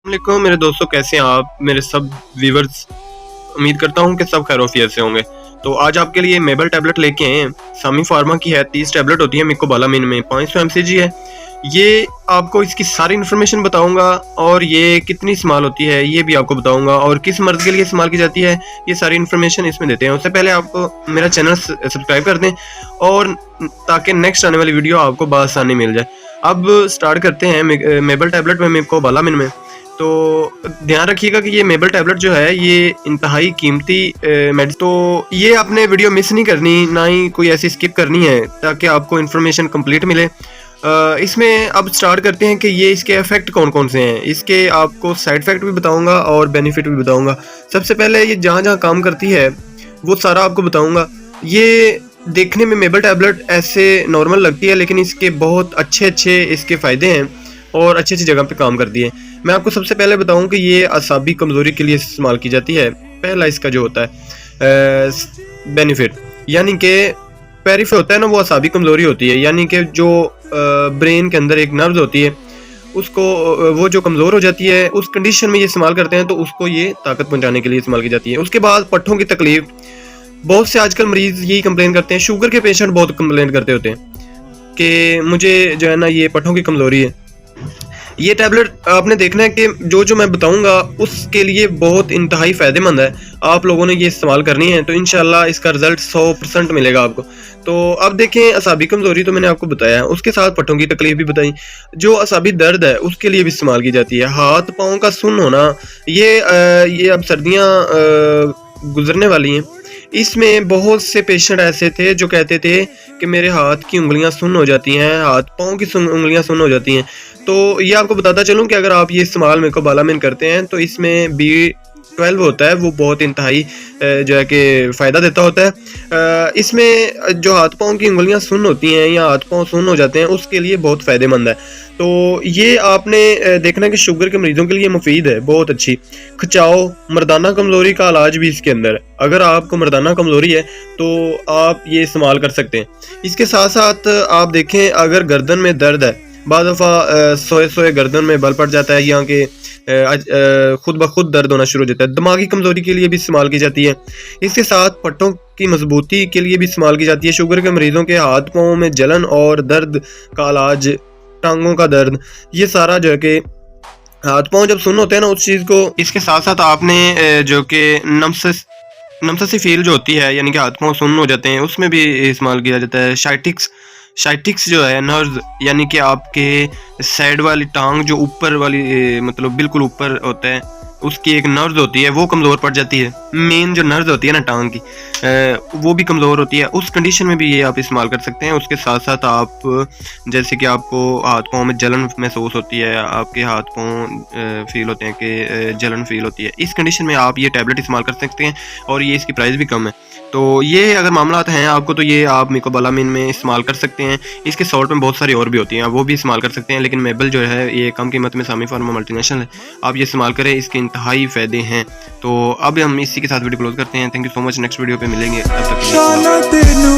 वालेकुम मेरे दोस्तों, कैसे हैं आप मेरे सब व्यूवर्स। उम्मीद करता हूं कि सब खैर-ओ-आफियत से होंगे। तो आज आपके लिए मेबल टैबलेट लेके आए हैं। सामी फार्मा की है, 30 टैबलेट होती है मिकोबालामिन में, 500 एमसीजी है। ये आपको इसकी सारी इन्फॉर्मेशन बताऊंगा और ये कितनी इस्तेमाल होती है ये भी आपको बताऊंगा, और किस मर्ज़ के लिए इस्तेमाल की जाती है ये सारी इन्फॉर्मेशन इसमें देते हैं। उससे पहले आप मेरा चैनल सब्सक्राइब कर दें और ताकि नेक्स्ट आने वाली वीडियो आपको बआसानी मिल जाए। अब स्टार्ट करते हैं मेबल टैबलेट में, मिकोबालामिन में। तो ध्यान रखिएगा कि ये मेबल टैबलेट जो है ये इंतहाई कीमती मेडिसिन, तो ये आपने वीडियो मिस नहीं करनी, ना ही कोई ऐसी स्किप करनी है, ताकि आपको इन्फॉर्मेशन कंप्लीट मिले। इसमें अब स्टार्ट करते हैं कि ये इसके इफेक्ट कौन कौन से हैं। इसके आपको साइड इफेक्ट भी बताऊंगा और बेनिफिट भी बताऊंगा। सबसे पहले ये जहाँ जहाँ काम करती है वो सारा आपको बताऊंगा। ये देखने में मेबल टैबलेट ऐसे नॉर्मल लगती है, लेकिन इसके बहुत अच्छे इसके फ़ायदे हैं और अच्छी जगह पे काम करती है। मैं आपको सबसे पहले बताऊं कि ये असाबी कमज़ोरी के लिए इस्तेमाल की जाती है। पहला इसका जो होता है बेनिफिट, यानी कि पेरिफे होता है ना, वो असाबी कमज़ोरी होती है, यानी कि जो ब्रेन के अंदर एक नर्व होती है उसको, वो जो कमज़ोर हो जाती है, उस कंडीशन में ये इस्तेमाल करते हैं, तो उसको ये ताकत पहुँचाने के लिए इस्तेमाल की जाती है। उसके बाद पट्ठों की तकलीफ, बहुत से आजकल मरीज़ यही कंप्लेन करते हैं, शुगर के पेशेंट बहुत कंप्लेन करते होते हैं कि मुझे जो है ना ये पट्ठों की कमज़ोरी है। ये टैबलेट आपने देखना है कि जो मैं बताऊंगा उसके लिए बहुत इंतहाई फ़ायदेमंद है। आप लोगों ने ये इस्तेमाल करनी है तो इंशाल्लाह इसका रिजल्ट 100% मिलेगा आपको। तो अब देखें, असाबी कमज़ोरी तो मैंने आपको बताया, उसके साथ पट्टों की तकलीफ भी बताई। जो असाबी दर्द है उसके लिए भी इस्तेमाल की जाती है। हाथ पाँव का सुन्न होना, ये अब सर्दियाँ गुजरने वाली हैं। इसमें बहुत से पेशेंट ऐसे थे जो कहते थे कि मेरे हाथ की उंगलियां सुन्न हो जाती हैं, हाथ पाँव की उंगलियां सुन्न हो जाती हैं। तो ये आपको बताता चलूं कि अगर आप ये इस्तेमाल मिकोबालामिन करते हैं तो इसमें B12 होता है, वो बहुत इंतहाई जो है कि फ़ायदा देता होता है। इसमें जो हाथ पाँव की उंगलियां सुन्न होती हैं या हाथ पाँव सुन्न हो जाते हैं उसके लिए बहुत फ़ायदेमंद है। तो ये आपने देखना है कि शुगर के मरीज़ों के लिए मुफीद है, बहुत अच्छी। खिंचाव, मर्दाना कमज़ोरी का इलाज भी इसके अंदर है। अगर आपको मर्दाना कमज़ोरी है तो आप ये इस्तेमाल कर सकते हैं। इसके साथ साथ आप देखें, अगर गर्दन में दर्द है, बाद दफ़ा सोए गर्दन में बल पड़ जाता है, यहाँ के खुद ब खुद दर्द होना शुरू हो जाता है, दिमागी कमज़ोरी के लिए भी इस्तेमाल की जाती है। इसके साथ पट्टों की मजबूती के लिए भी इस्तेमाल की जाती है। शुगर के मरीज़ों के हाथ पाँव में जलन और दर्द का इलाज, टांगों का दर्द, ये सारा जो है कि हाथ पाँव जब सुन्न होते हैं ना उस चीज़ को। इसके साथ साथ आपने जो कि नमससी फील जो होती है, यानी कि हाथ पाँव सुन्न हो जाते हैं, उसमें भी इस्तेमाल किया जाता है। शाइटिक्स जो है नर्व, यानी कि आपके साइड वाली टांग जो ऊपर वाली मतलब बिल्कुल ऊपर होता है, उसकी एक नर्व होती है वो कमज़ोर पड़ जाती है। मेन जो नर्व होती है ना टांग की, वो भी कमज़ोर होती है। उस कंडीशन में भी ये आप इस्तेमाल कर सकते हैं। उसके साथ साथ आप जैसे कि आपको हाथ पाँव में जलन महसूस होती है, आपके हाथ पाँव फील होते हैं कि जलन फील होती है, इस कंडीशन में आप ये टैबलेट इस्तेमाल कर सकते हैं और ये इसकी प्राइस भी कम है। तो ये अगर मामलात हैं आपको, तो ये आप मिकोबालामिन में इस्तेमाल कर सकते हैं। इसके सॉल्ट में बहुत सारी और भी होती हैं, वो भी इस्तेमाल कर सकते हैं, लेकिन मेबल जो है ये कम कीमत में सामी फार्मा मल्टीनेशनल है, आप ये इस्तेमाल करें, इसके इंतहाई फ़ायदे हैं। तो अब हम इसी के साथ वीडियो क्लोज करते हैं। Thank you so much, next video पे मिलेंगे, तब तक के लिए।